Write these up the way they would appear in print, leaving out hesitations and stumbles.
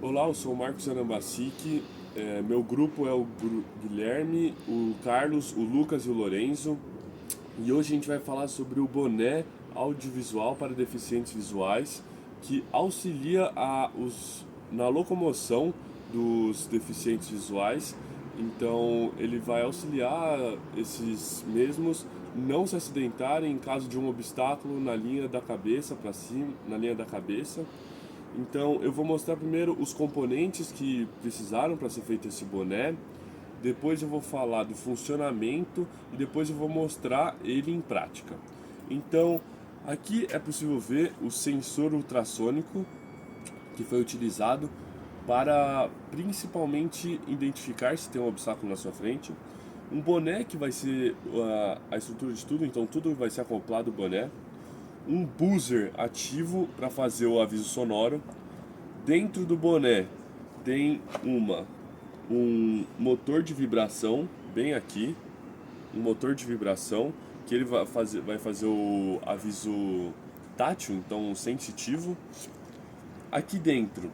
Olá, eu sou o Marcos Anambacic. Meu grupo é o Guilherme, o Carlos, o Lucas e o Lorenzo. E hoje a gente vai falar sobre o boné audiovisual para deficientes visuais que auxilia na locomoção dos deficientes visuais. Então, ele vai auxiliar esses mesmos não se acidentarem em caso de um obstáculo na linha da cabeça para cima, na linha da cabeça. Então eu vou mostrar primeiro os componentes que precisaram para ser feito esse boné, depois eu vou falar do funcionamento e depois eu vou mostrar ele em prática. Então aqui é possível ver o sensor ultrassônico que foi utilizado para principalmente identificar se tem um obstáculo na sua frente. Um boné que vai ser a estrutura de tudo, então tudo vai ser acoplado ao boné. Um buzzer ativo para fazer o aviso sonoro. Dentro do boné tem um motor de vibração, bem aqui, um motor de vibração, que ele vai fazer o aviso tátil, então sensitivo. Aqui dentro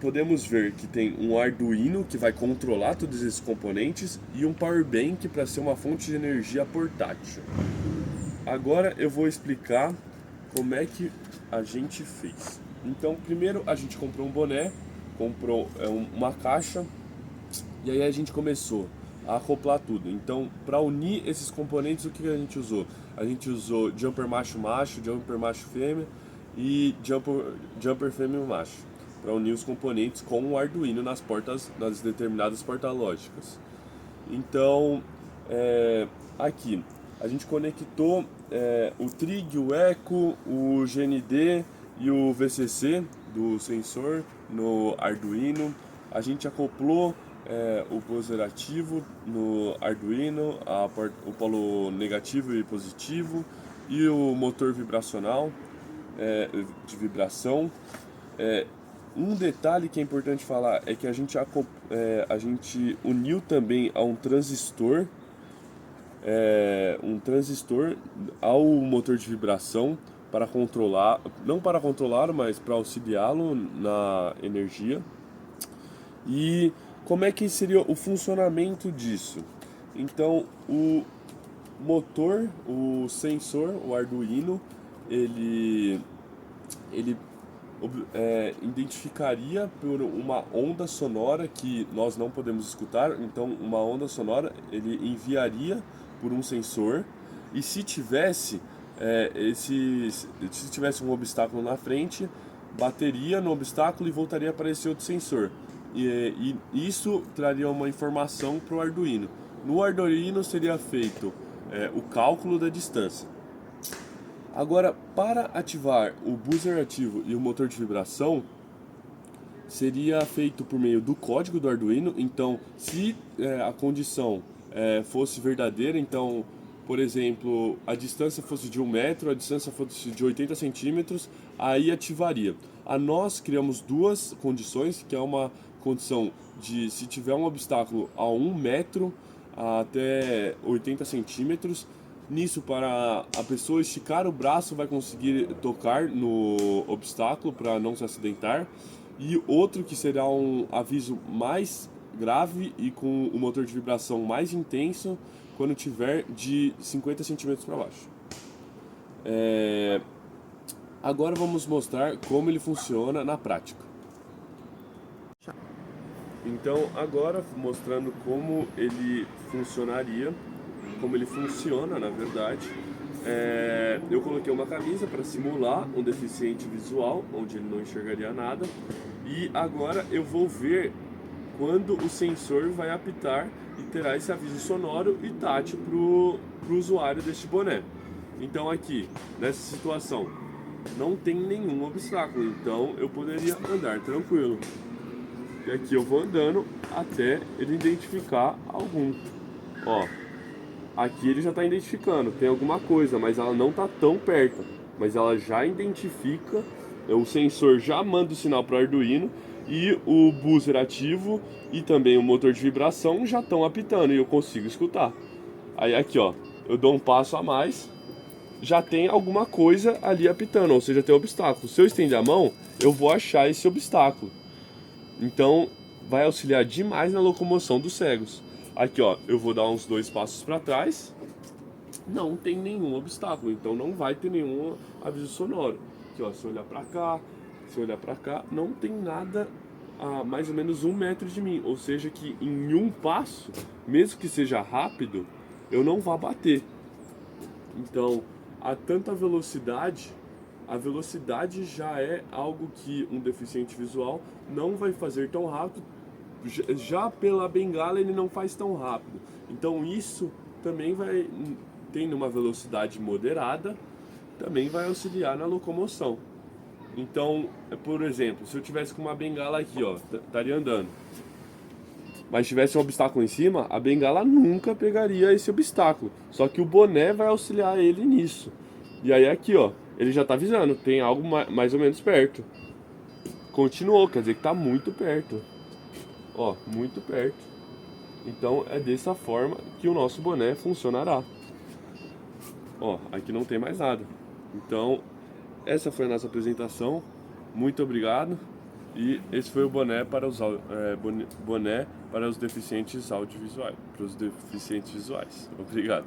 podemos ver que tem um Arduino que vai controlar todos esses componentes e um Power Bank para ser uma fonte de energia portátil. Agora eu vou explicar como é que a gente fez. Então, primeiro a gente comprou um boné, comprou uma caixa e aí a gente começou a acoplar tudo. Então, para unir esses componentes, o que a gente usou? A gente usou jumper macho-macho, jumper macho-fêmea e jumper fêmea-macho para unir os componentes com o Arduino nas determinadas porta-lógicas. Então, aqui a gente conectou o Trig, o Eco, o GND e o VCC do sensor no Arduino. A gente acoplou o buzzer ativo no Arduino, o polo negativo e positivo e o motor vibracional de vibração. Um detalhe que é importante falar é que a gente uniu também a um transistor ao motor de vibração para controlar, não para controlar, mas para auxiliá-lo na energia. E como é que seria o funcionamento disso? Então, o motor, o sensor, o Arduino, ele identificaria por uma onda sonora que nós não podemos escutar. Então, uma onda sonora ele enviaria por um sensor, e se tivesse um obstáculo na frente, bateria no obstáculo e voltaria para esse outro sensor. E isso traria uma informação para o Arduino. No Arduino seria feito o cálculo da distância. Agora, para ativar o buzzer ativo e o motor de vibração, seria feito por meio do código do Arduino. Então, se a condição fosse verdadeira, então, por exemplo, a distância fosse de 1 metro, a distância fosse de 80 centímetros, aí ativaria. Nós criamos duas condições, que é uma condição de se tiver um obstáculo a 1 metro até 80 centímetros. Nisso, para a pessoa esticar o braço, vai conseguir tocar no obstáculo para não se acidentar. E outro que será um aviso mais grave e com o motor de vibração mais intenso quando tiver de 50 centímetros para baixo. Agora vamos mostrar como ele funciona na prática. Então, agora mostrando como ele funcionaria, como ele funciona na verdade. Eu coloquei uma camisa para simular um deficiente visual, onde ele não enxergaria nada, e agora eu vou ver quando o sensor vai apitar e terá esse aviso sonoro e tátil para o usuário deste boné. Então aqui, nessa situação, não tem nenhum obstáculo, então eu poderia andar tranquilo. E aqui eu vou andando até ele identificar algum. Ó, aqui ele já está identificando, tem alguma coisa, mas ela não está tão perto. Mas ela já identifica, o sensor já manda o sinal para o Arduino e o buzzer ativo e também o motor de vibração já estão apitando e eu consigo escutar. Aí aqui ó, eu dou um passo a mais, já tem alguma coisa ali apitando, ou seja, tem obstáculo. Se eu estender a mão, eu vou achar esse obstáculo. Então, vai auxiliar demais na locomoção dos cegos. Aqui, ó, eu vou dar uns 2 passos para trás, não tem nenhum obstáculo, então não vai ter nenhum aviso sonoro. Aqui, ó, se eu olhar para cá, se eu olhar para cá, não tem nada a mais ou menos 1 metro de mim, ou seja que em um passo, mesmo que seja rápido, eu não vá bater. Então, a tanta velocidade, a velocidade já é algo que um deficiente visual não vai fazer tão rápido. Já pela bengala ele não faz tão rápido. Então isso também vai, tendo uma velocidade moderada, também vai auxiliar na locomoção. Então, por exemplo, se eu tivesse com uma bengala aqui, ó, estaria andando, mas tivesse um obstáculo em cima, a bengala nunca pegaria esse obstáculo. Só que o boné vai auxiliar ele nisso. E aí aqui, ó, ele já tá avisando, tem algo mais ou menos perto. Continuou, quer dizer que tá muito perto. Ó, muito perto. Então é dessa forma que o nosso boné funcionará. Ó, aqui não tem mais nada. Então, essa foi a nossa apresentação. Muito obrigado. E esse foi o boné para os boné para os deficientes audiovisuais, para os deficientes visuais. Obrigado.